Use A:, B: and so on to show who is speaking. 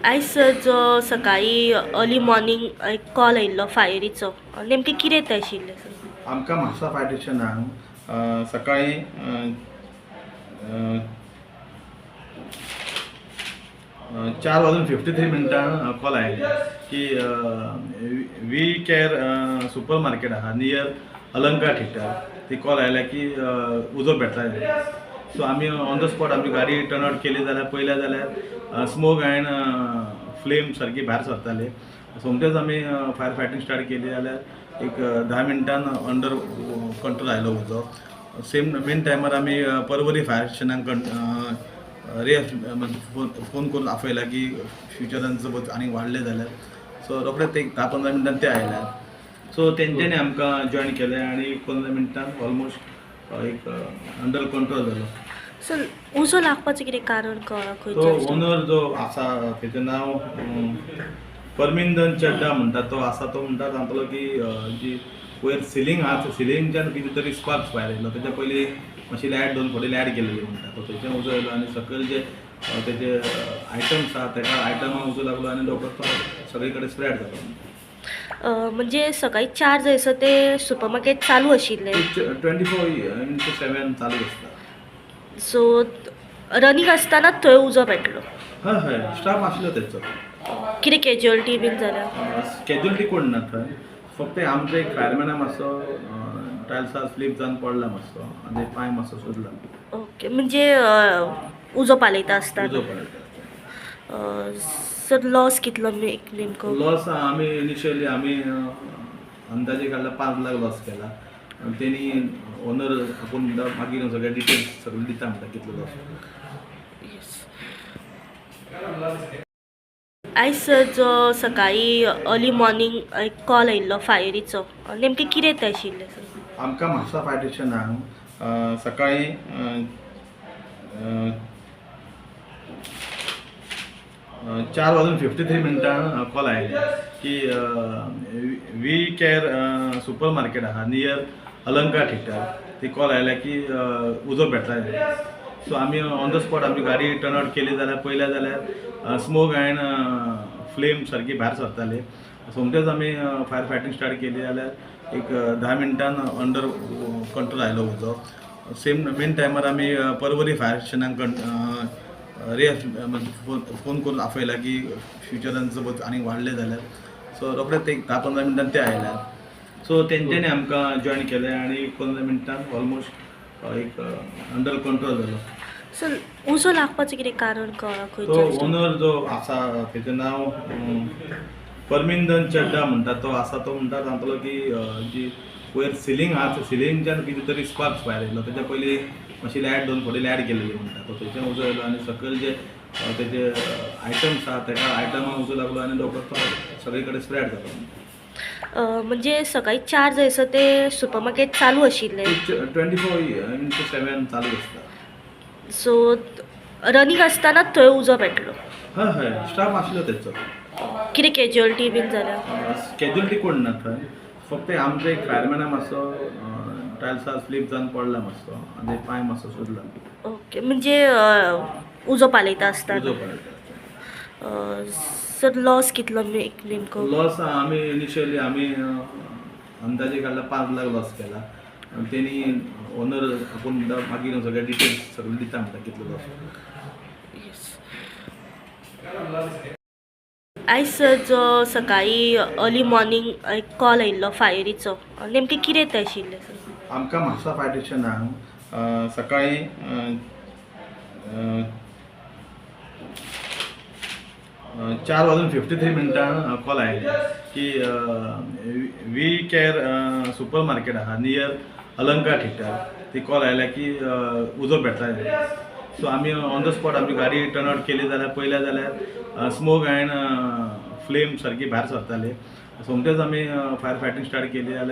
A: आयज जो सकाळी अर्ली मॉर्निंग एक कॉल आयिल्लो फायरीचो नेमकें कितें तें आशिल्लें सर?
B: आमकां म्हापसा फायर स्टेशनाक सकाळी 4:53 कॉल आयिल्लो की वी केअर सुपर मार्केट आहा नियर अलंकार थिएटर ती कॉल आयल्या की उजो पेटला. सो आमी ऑन द स्पॉट आमची गाडी टर्न आउट केली जाल्यार पळयल्या जाल्यार स्मोक एंड फ्लेम सारकी भायर सरताली. सोमतेच आमी फायर फायटींग स्टार्ट केली जाल्यार एक 10 मिनटान अंडर कंट्रोल आयलो उजो. सेम मेन टायमार आमी परवरी फायर स्टेशनाक फोन करून आपयला की फ्युचरान सपोज आनीक वाडले जाल्यार सो रोखडेच एक 10-15 मिनटान ते आयल्यार. सो तेंच्यांनी आमकां जॉयन केलें आनी 15 मिनटान ऑलमोस्ट एक अंडर कंट्रोल जालो.
A: सर उजो लागपाचें कितें कारण कळ्ळां
B: तो
A: खंयच्या?
B: ओनर जो आसा तेजें नांव परमिंदन चड्डा म्हणटा तो आसा. तो म्हणटा सांगतलो की जी वयर सिलींग आहा सिलींगच्यान कितें तरी स्पार्क्स भायर येयलो. तेच्या पयलीं मातशी लायट दोन फावटी लायट गेलेली म्हणटा तो थंयच्यान उजो येयलो आनी सकयल जे तेजे आयटम्स आहा तेका आयटमाक उजो लागलो आनी रोखडो तो सगळे कडेन स्प्रेड जालो.
A: म्हणजे सकाळी 4 जायसर ते सुपरमार्केट चालू आशिल्लें
B: 24/7 चालू आसता.
A: सो रनिंग आसतना थंय उजो पेटलो.
B: हय हय स्टाफ आसलो तेचो.
A: कितें कॅज्युअलिटी बीन जाल्या?
B: कॅज्युअलिटी कोण ना थंय. फक्त आमचो एक फायरमॅना मातसो टायल्सार स्लीप जावन पडला मातसो आनी पांय मातसो सुजला.
A: ओके म्हणजे उजो पालयता आसतना
B: उजो पडटा.
A: सर लॉस कितलो नेमको?
B: लॉस आमी इनिशियली आमी अंदाजे काडला 5 लाख लॉस केला. तेणी ओनर आपूण म्हणटा मागीर सगळे डिटेल्स सगळे दिता म्हणटा कितलो लॉस.
A: आयज जो सकाळी अर्ली मॉर्निंग एक कॉल आयिल्लो फायरीचो नेमकें कितें तें आशिल्लें सर?
B: आमकां म्हापसा फायर स्टेशनाक सकाळी 4:53 कॉल आयिल्लो की वी केअर सुपर मार्केट आहा नियर अलंकार थिएटर ती कॉल आयल्या की उजो पेटला. सो आमी ऑन द स्पॉट आमची गाडी टर्न आउट केली जाल्यार पळयल्या जाल्यार स्मोक एंड फ्लेम सारकी भायर सरताली. सोमतेच आमी फायर फायटींग स्टार्ट केली जाल्यार एक 10 मिनटान अंडर कंट्रोल आयलो उजो. सेम मेन टायमार आमी परवरी फायर स्टेशनाक फोन करून आपयला की फ्युचरान सपोज आनीक वाडले जाल्यार सो रोखडेच एक 10-15 मिनटान ते आयल्यार. सो तेंच्यांनी आमकां जॉयन केलें आनी 15 मिनटान ऑलमोस्ट एक अंडर कंट्रोल जालो.
A: सर उजो लागपाचें कितें कारण कळ्ळां
B: तो
A: खंयच्या?
B: ओनर जो आसा तेजें नांव परमिंदन चड्डा म्हणटा तो आसा. तो म्हणटा सांगतलो की जी वयर सिलींग आहा सिलींगच्यान कितें तरी स्पार्क्स भायर येयलो. तेच्या पयलीं मातशी लायट दोन फावटी लायट गेलेली म्हणटा तो थंयच्यान उजो येयलो आनी सकयल जे तेजे आयटम्स आहा तेका आयटमाक उजो लागलो आनी रोखडो तो सगळे कडेन स्प्रेड जालो.
A: म्हणजे सकाळी 4 जायसर ते सुपरमार्केट चालू आशिल्लें
B: 24/7 चालू आसता.
A: सो रनिंग आसतना थंय उजो पेटलो.
B: हय हय स्टाफ आसलो तेचो.
A: कितें कॅज्युअलिटी बीन जाल्या?
B: कॅज्युअलिटी कोण ना थंय. फक्त आमचो एक फायरमॅना मातसो टायल्सार स्लीप जावन पडला मातसो आनी पांय मातसो सुजला.
A: ओके म्हणजे उजो पालयता आसतना.
B: उजो पडटा.
A: सर लॉस कितलो नेमको?
B: लॉस आमी इनिशियली आमी अंदाजे काडला 5 लाख लॉस केला. तेणी ओनर आपूण म्हणटा मागीर सगळे डिटेल्स सगळे दिता म्हणटा कितलो लॉस.
A: आयज जो सकाळी अर्ली मॉर्निंग एक कॉल आयिल्लो फायरीचो नेमकें कितें तें आशिल्लें सर?
B: आमकां म्हापसा फायर स्टेशनाक सकाळी 4:53 कॉल आयिल्लो की वी केअर सुपर मार्केट आहा नियर अलंकार थिएटर ती कॉल आयल्या की उजो पेटला. सो आमी ऑन द स्पॉट आमची गाडी टर्न आउट केली जाल्यार पळयल्या जाल्यार स्मोक एंड फ्लेम सारकी भायर सरताली. सोमतेच आमी फायर फायटींग स्टार्ट केली जाल्यार